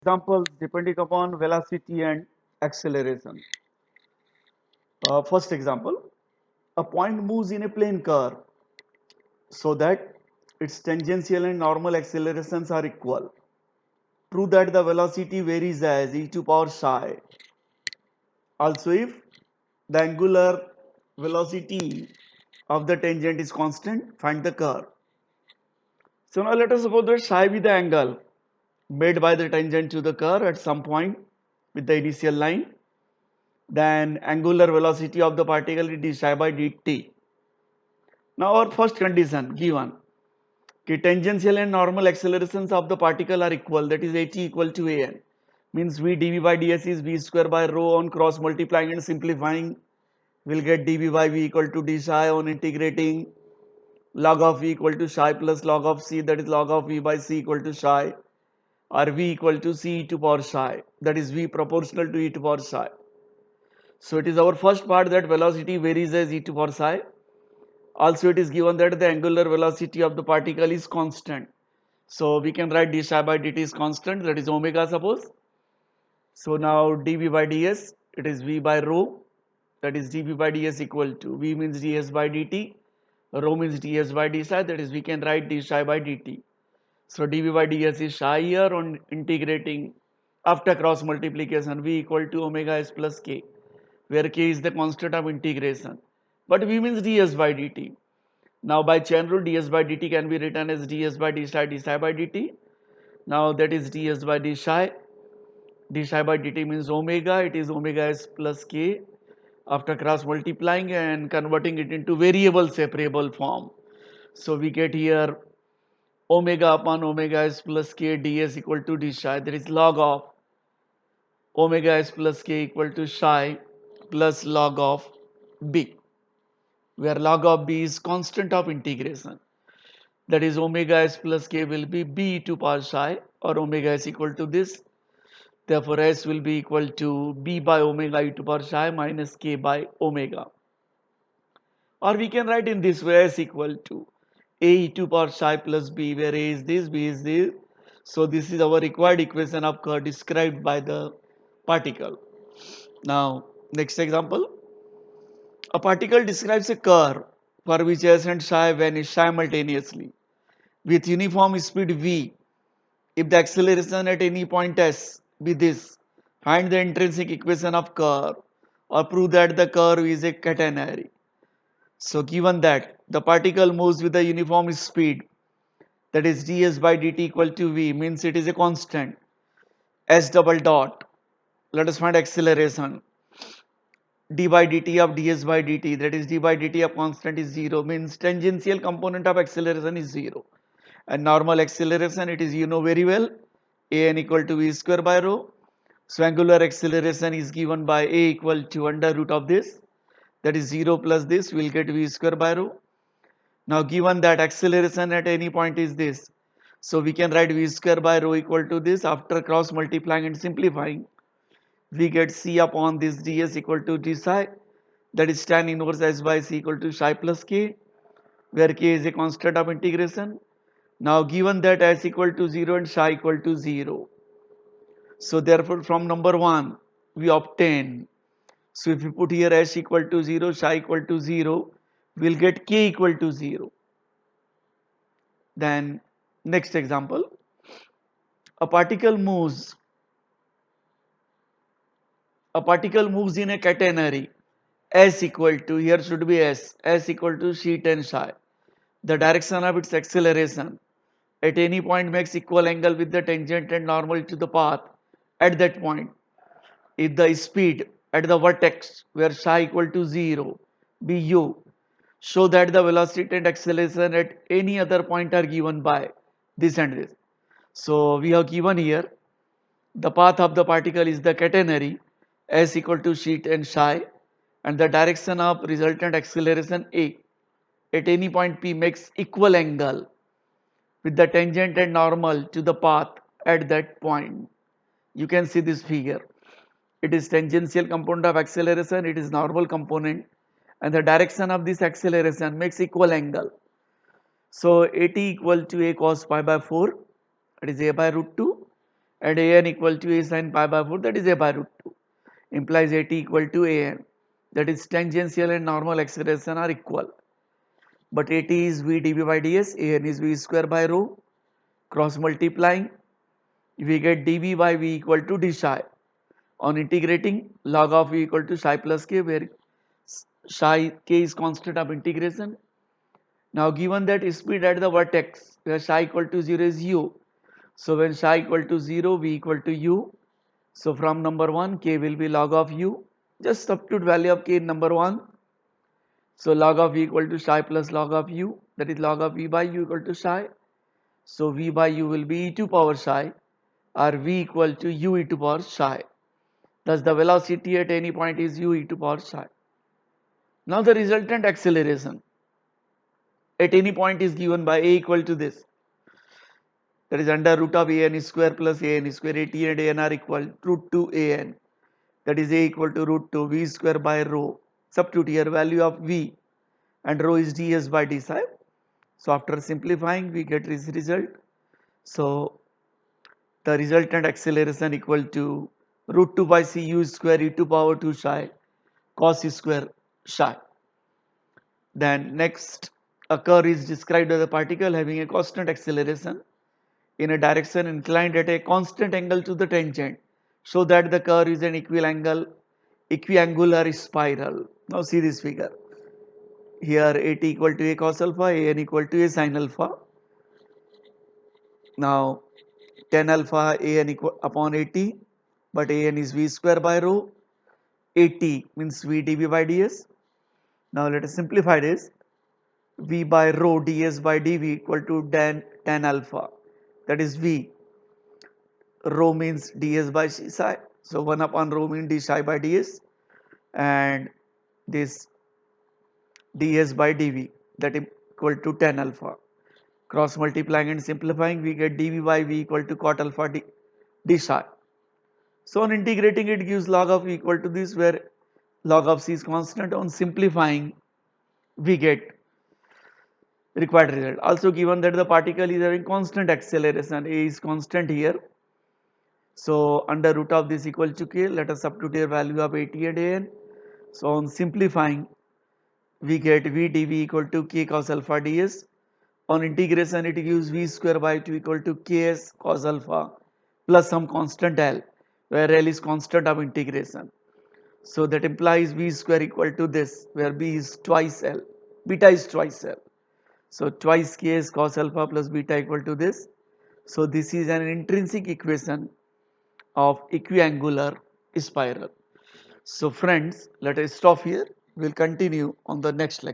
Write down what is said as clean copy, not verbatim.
Examples depending upon velocity and acceleration. First example, a point moves in a plane car so that its tangential and normal accelerations are equal. Prove that the velocity varies as e to power psi. Also, if the angular velocity of the tangent is constant, find the curve. So now let us suppose that psi be the angle made by the tangent to the curve at some point with the initial line. Then angular velocity of the particle is d psi by dt. Now our first condition given कि tangential and normal accelerations of the particle are equal, that is at equal to an, means v dv by ds is v square by rho. On cross multiplying and simplifying we'll get dv by v equal to d psi. On integrating, log of v equal to psi plus log of c, that is log of v by c equal to psi, or v equal to c e to power psi, that is v proportional to e to power psi. So it is our first part that velocity varies as e to power psi. Also it is given that the angular velocity of the particle is constant. So we can write d psi by dt is constant, that is omega suppose. So now dv by ds, it is v by rho, that is dv by ds equal to v means ds by dt, rho means ds by d psi, that is we can write d psi by dt. So dv by ds is psi here. On integrating after cross multiplication, v equal to omega s plus k, where k is the constant of integration, but v means ds by dt. Now by chain rule, ds by dt can be written as ds by d psi by dt. Now that is ds by d psi by dt means omega, it is omega s plus k. After cross multiplying and converting it into variable separable form, so we get here omega upon omega s plus k ds equal to d psi, that is log of omega s plus k equal to psi plus log of b, where log of b is constant of integration, that is omega s plus k will be b to power psi, or omega s equal to this. Therefore s will be equal to b by omega e to power psi minus k by omega, or we can write in this way s equal to a e to power psi plus b, where a is this, b is this. So this is our required equation of curve described by the particle. Now next example, a particle describes a curve for which s and psi vanish simultaneously with uniform speed v. If the acceleration at any point s be this, find the intrinsic equation of curve, or prove that the curve is a catenary. So given that the particle moves with a uniform speed, that is ds by dt equal to v, means it is a constant s double dot. Let us find acceleration. D by dt of ds by dt, that is d by dt of constant is 0, means tangential component of acceleration is 0. And normal acceleration, it is you know very well, an equal to v square by rho. So angular acceleration is given by a equal to under root of this, that is 0 plus this, we will get v square by rho. Now given that acceleration at any point is this, so we can write v square by rho equal to this. After cross multiplying and simplifying, we get c upon this ds equal to d psi, that is tan inverse s by c equal to psi plus k, where k is a constant of integration. Now given that s equal to 0 and psi equal to 0, so therefore from number 1 we obtain, so if we put here s equal to 0, psi equal to 0, we will get k equal to 0. Then next example, a particle moves in a catenary s equal to, here should be s equal to c tan psi. The direction of its acceleration at any point makes equal angle with the tangent and normal to the path at that point. If the speed at the vertex where psi equal to 0 be u, show that the velocity and acceleration at any other point are given by this and this. So we have given here the path of the particle is the catenary s equal to sheet and psi, and the direction of resultant acceleration a at any point p makes equal angle with the tangent and normal to the path at that point. You can see this figure. It is tangential component of acceleration, it is normal component, and the direction of this acceleration makes equal angle. So at equal to a cos pi by 4, it is a by root 2, and an equal to a sin pi by 4, that is a by root 2, implies at equal to an, that is tangential and normal acceleration are equal. But at is v dv by ds, an is v square by rho, cross multiplying, we get dv by v equal to d psi. On integrating, log of v equal to psi plus k, where psi k is constant of integration. Now given that speed at the vertex where psi equal to 0 is u, so when psi equal to 0, v equal to u, so from number 1 k will be log of u, just substitute value of k in number 1, so log of v equal to psi plus log of u, that is log of v by u equal to psi, so v by u will be e to power psi or v equal to u e to power psi, thus the velocity at any point is u e to power psi. Now the resultant acceleration at any point is given by a equal to this, that is under root of an square plus an square, at and an are equal root 2 an, that is a equal to root 2 v square by rho. Substitute here value of v and rho is ds by d psi. So after simplifying we get this result. So the resultant acceleration equal to root 2 by c u square e to power 2 psi cos square psi. Then next, a curve is described as a particle having a constant acceleration in a direction inclined at a constant angle to the tangent, so that the curve is an equiangular spiral. Now see this figure. Here at equal to a cos alpha, an equal to a sin alpha. Now tan alpha an equal upon at, but an is v square by rho. At means v dv by ds. Now let us simplify this. V by rho ds by dv equal to tan alpha, that is v. Rho means ds by psi, so 1 upon rho means d psi by ds, and this ds by dv, that equal to tan alpha. Cross multiplying and simplifying we get dv by v equal to cot alpha d psi. So on integrating it gives log of v equal to this, where log of c is constant. On simplifying we get required result. Also given that the particle is having constant acceleration, a is constant here, so under root of this equal to k, let us substitute here value of at and an. So on simplifying we get v dv equal to k cos alpha ds. On integration it gives v square by 2 equal to ks cos alpha plus some constant l, where l is constant of integration. So that implies v square equal to this, where b is twice l, beta is twice l. So twice ks cos alpha plus beta equal to this. So this is an intrinsic equation of equiangular spiral. So friends, let us stop here. We will continue on the next lecture.